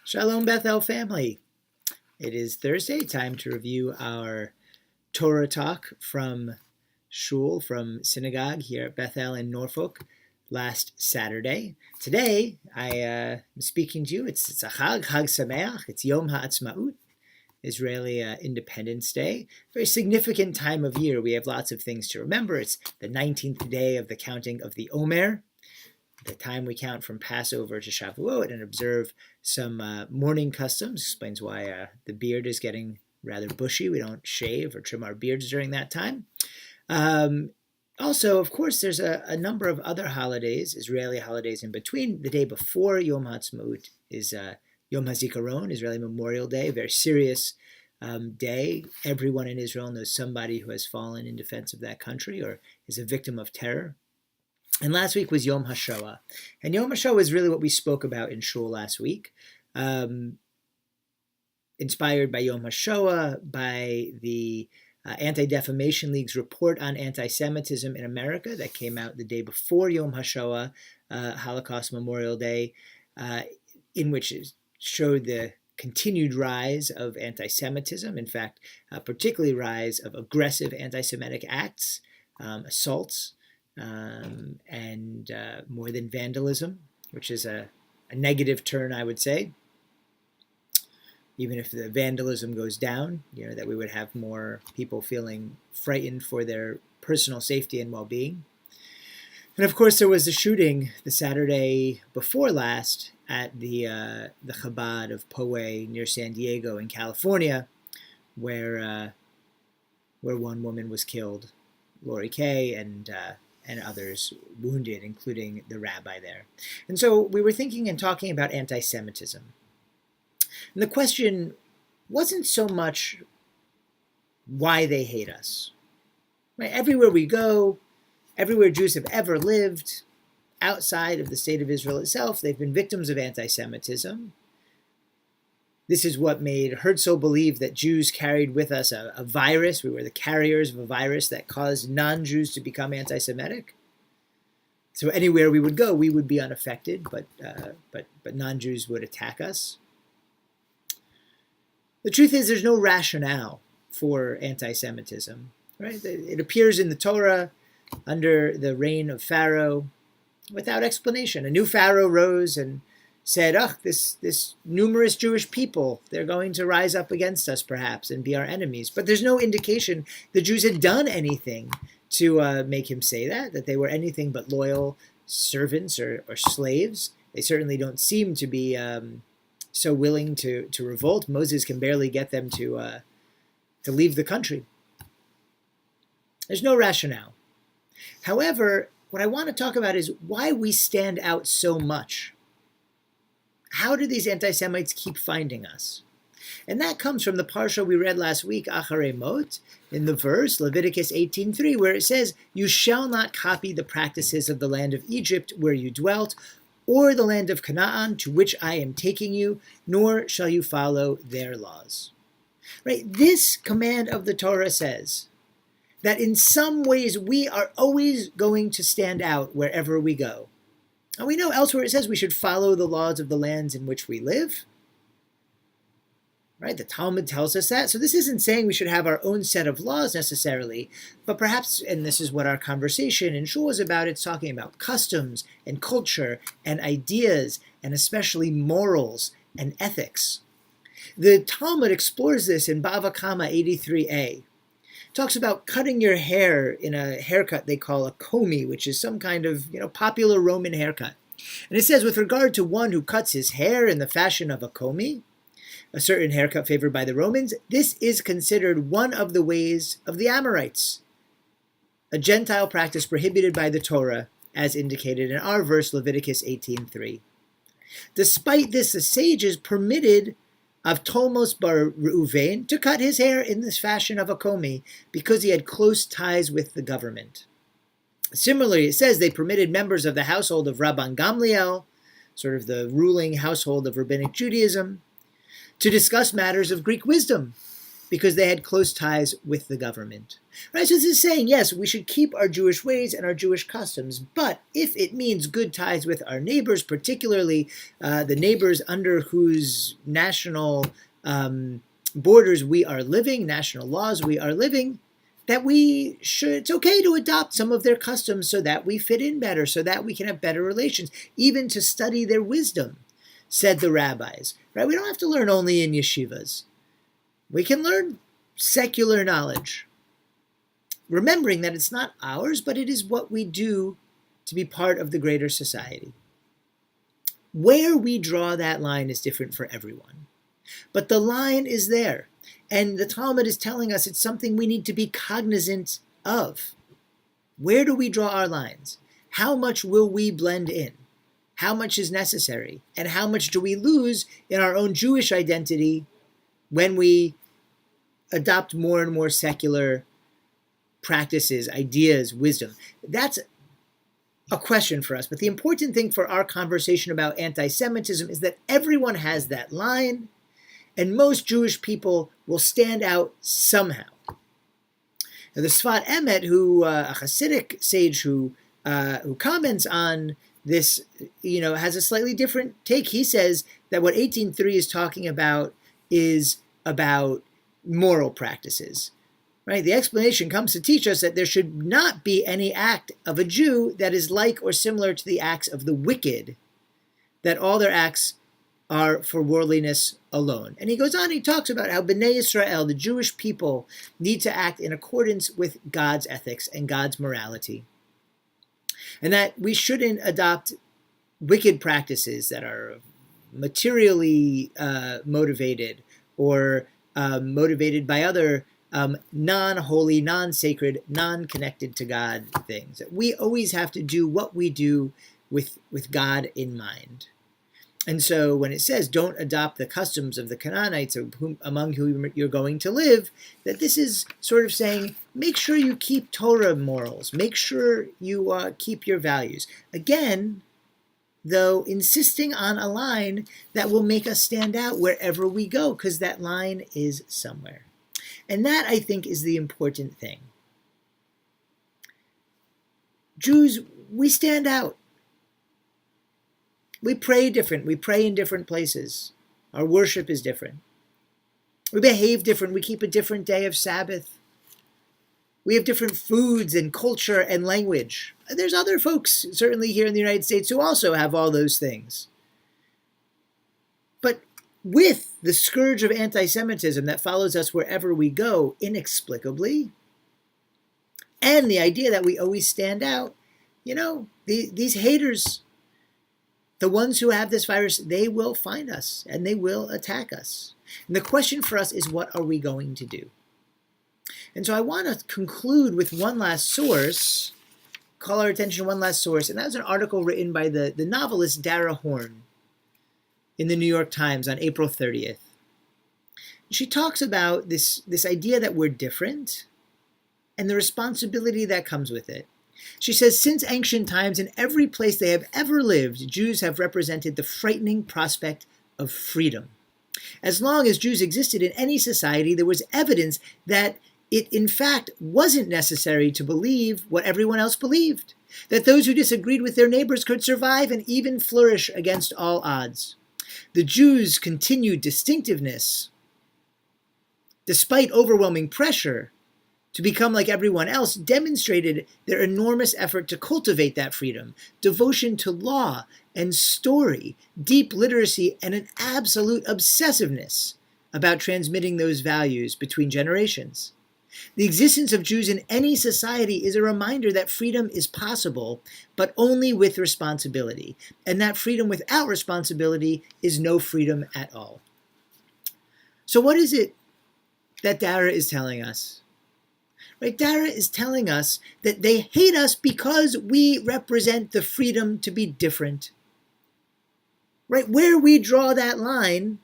Shalom Bethel family. It is Thursday, time to review our Torah Talk from Shul, from synagogue here at Bethel in Norfolk last Saturday. Today, I am speaking to you. It's a Chag Sameach. It's Yom HaAtzmaut, Israeli Independence Day. Very significant time of year. We have lots of things to remember. It's the 19th day of the counting of the Omer, the time we count from Passover to Shavuot, and observe some mourning customs. Explains why the beard is getting rather bushy. We don't shave or trim our beards during that time. Also, of course, there's a number of other holidays, Israeli holidays in between. The day before Yom HaAtzmaut is Yom HaZikaron, Israeli Memorial Day, a very serious day. Everyone in Israel knows somebody who has fallen in defense of that country or is a victim of terror. And last week was Yom HaShoah. And Yom HaShoah is really what we spoke about in Shul last week. Inspired by Yom HaShoah, by the Anti-Defamation League's report on anti-Semitism in America that came out the day before Yom HaShoah, Holocaust Memorial Day, in which it showed the continued rise of anti-Semitism. In fact, particularly rise of aggressive anti-Semitic acts, assaults, and more than vandalism, which is a negative turn, I would say. Even if the vandalism goes down, that we would have more people feeling frightened for their personal safety and well-being. And of course, there was the shooting the Saturday before last at the Chabad of Poway near San Diego in California, where one woman was killed, Lori Kay, and others wounded, including the rabbi there. And so we were thinking and talking about anti-Semitism. And the question wasn't so much why they hate us. Right? Everywhere we go, everywhere Jews have ever lived, outside of the state of Israel itself, they've been victims of anti-Semitism. This is what made Herzl believe that Jews carried with us a virus. We were the carriers of a virus that caused non-Jews to become anti-Semitic. So anywhere we would go, we would be unaffected, but non-Jews would attack us. The truth is, there's no rationale for anti-Semitism. Right? It appears in the Torah under the reign of Pharaoh without explanation. A new Pharaoh rose and said, this numerous Jewish people, they're going to rise up against us perhaps and be our enemies. But there's no indication the Jews had done anything to make him say that they were anything but loyal servants or slaves. They certainly don't seem to be so willing to revolt. Moses can barely get them to leave the country. There's no rationale. However, what I want to talk about is why we stand out so much. How do these anti-Semites keep finding us? And that comes from the parsha we read last week, Acharei Mot, in the verse, Leviticus 18:3, where it says, "You shall not copy the practices of the land of Egypt where you dwelt, or the land of Canaan to which I am taking you, nor shall you follow their laws." Right? This command of the Torah says that in some ways we are always going to stand out wherever we go. And we know elsewhere it says we should follow the laws of the lands in which we live. Right? The Talmud tells us that. So this isn't saying we should have our own set of laws necessarily, but perhaps, and this is what our conversation in Shul is about, it's talking about customs and culture and ideas and especially morals and ethics. The Talmud explores this in Bava Kama 83a. Talks about cutting your hair in a haircut they call a komi, which is some kind of popular Roman haircut. And it says, with regard to one who cuts his hair in the fashion of a komi, a certain haircut favored by the Romans, this is considered one of the ways of the Amorites, a Gentile practice prohibited by the Torah, as indicated in our verse, Leviticus 18:3. Despite this, the sages permitted Avtolmos bar Reuven to cut his hair in this fashion of a komi because he had close ties with the government. Similarly, it says they permitted members of the household of Rabban Gamliel, sort of the ruling household of Rabbinic Judaism, to discuss matters of Greek wisdom, because they had close ties with the government. Right? So this is saying, yes, we should keep our Jewish ways and our Jewish customs, but if it means good ties with our neighbors, particularly the neighbors under whose national borders we are living, national laws we are living, that it's okay to adopt some of their customs so that we fit in better, so that we can have better relations, even to study their wisdom, said the rabbis. Right? We don't have to learn only in yeshivas. We can learn secular knowledge, remembering that it's not ours, but it is what we do to be part of the greater society. Where we draw that line is different for everyone, but the line is there. And the Talmud is telling us it's something we need to be cognizant of. Where do we draw our lines? How much will we blend in? How much is necessary? And how much do we lose in our own Jewish identity when we adopt more and more secular practices, ideas, wisdom? That's a question for us. But the important thing for our conversation about anti-Semitism is that everyone has that line, and most Jewish people will stand out somehow. Now, the Sfat Emet, a Hasidic sage who comments on this, has a slightly different take. He says that what 18.3 is talking about is about moral practices. Right? The explanation comes to teach us that there should not be any act of a Jew that is like or similar to the acts of the wicked, that all their acts are for worldliness alone. And he goes on, he talks about how Bnei Yisrael, the Jewish people, need to act in accordance with God's ethics and God's morality. And that we shouldn't adopt wicked practices that are materially motivated or motivated by other non-holy, non-sacred, non-connected to God things. We always have to do what we do with God in mind. And so when it says, don't adopt the customs of the Canaanites among whom you're going to live, that this is sort of saying, make sure you keep Torah morals. Make sure you keep your values. Again, though, insisting on a line that will make us stand out wherever we go, because that line is somewhere. And that, I think, is the important thing. Jews, we stand out. We pray different. We pray in different places. Our worship is different. We behave different. We keep a different day of Sabbath. We have different foods and culture and language. There's other folks, certainly here in the United States, who also have all those things. But with the scourge of anti-Semitism that follows us wherever we go, inexplicably, and the idea that we always stand out, these haters, the ones who have this virus, they will find us and they will attack us. And the question for us is, what are we going to do? And so I want to conclude with one last source, call our attention to one last source, and that was an article written by the novelist Dara Horn in the New York Times on April 30th. She talks about this idea that we're different and the responsibility that comes with it. She says, since ancient times, in every place they have ever lived, Jews have represented the frightening prospect of freedom. As long as Jews existed in any society, there was evidence that it, in fact, wasn't necessary to believe what everyone else believed, that those who disagreed with their neighbors could survive and even flourish against all odds. The Jews' continued distinctiveness, despite overwhelming pressure to become like everyone else, demonstrated their enormous effort to cultivate that freedom, devotion to law and story, deep literacy, and an absolute obsessiveness about transmitting those values between generations. The existence of Jews in any society is a reminder that freedom is possible, but only with responsibility, and that freedom without responsibility is no freedom at all. So what is it that Dara is telling us? Right? Dara is telling us that they hate us because we represent the freedom to be different. Right? Where we draw that line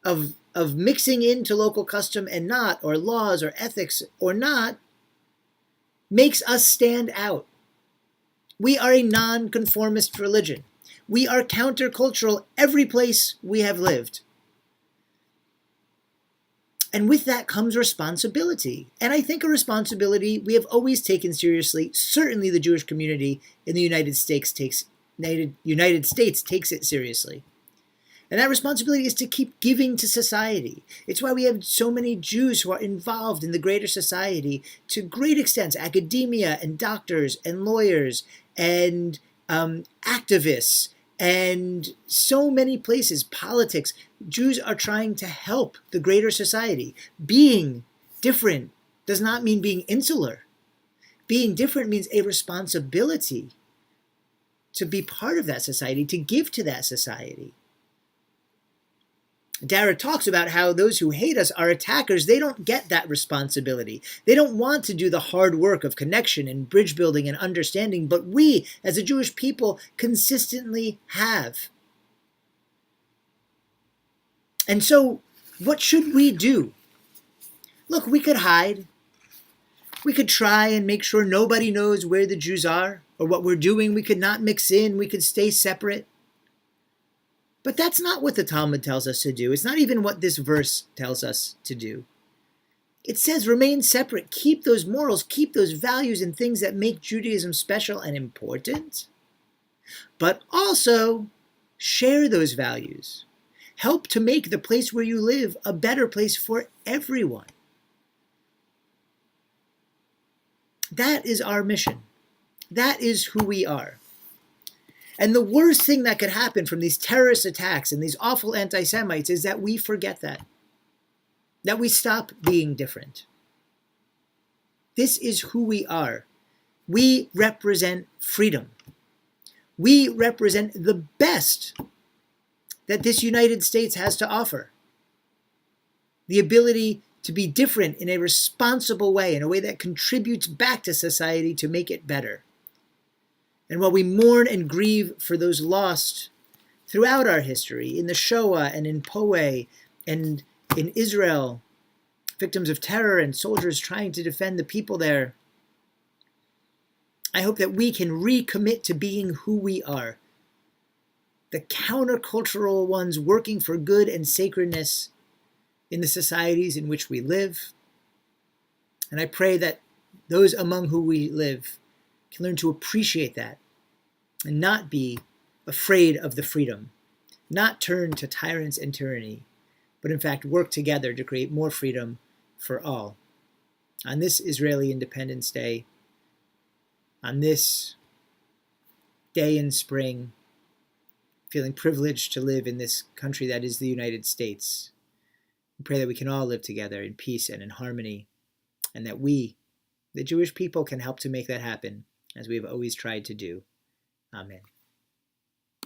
of mixing into local custom and not, or laws or ethics or not, makes us stand out. We are a non-conformist religion. We are countercultural every place we have lived. And with that comes responsibility. And I think a responsibility we have always taken seriously. Certainly the Jewish community in the United States takes it seriously. And that responsibility is to keep giving to society. It's why we have so many Jews who are involved in the greater society to great extents, academia and doctors and lawyers and activists and so many places, politics. Jews are trying to help the greater society. Being different does not mean being insular. Being different means a responsibility to be part of that society, to give to that society. Dara talks about how those who hate us are attackers. They don't get that responsibility. They don't want to do the hard work of connection and bridge building and understanding, but we, as a Jewish people, consistently have. And so, what should we do? Look, we could hide. We could try and make sure nobody knows where the Jews are or what we're doing. We could not mix in. We could stay separate. But that's not what the Talmud tells us to do. It's not even what this verse tells us to do. It says remain separate, keep those morals, keep those values and things that make Judaism special and important, but also share those values. Help to make the place where you live a better place for everyone. That is our mission. That is who we are. And the worst thing that could happen from these terrorist attacks and these awful anti-Semites is that we forget that we stop being different. This is who we are. We represent freedom. We represent the best that this United States has to offer. The ability to be different in a responsible way, in a way that contributes back to society to make it better. And while we mourn and grieve for those lost throughout our history, in the Shoah and in Poway and in Israel, victims of terror and soldiers trying to defend the people there, I hope that we can recommit to being who we are. The countercultural ones working for good and sacredness in the societies in which we live. And I pray that those among whom we live can learn to appreciate that and not be afraid of the freedom, not turn to tyrants and tyranny, but in fact work together to create more freedom for all. On this Israeli Independence Day, on this day in spring, feeling privileged to live in this country that is the United States, we pray that we can all live together in peace and in harmony, and that we, the Jewish people, can help to make that happen, as we have always tried to do. Amen.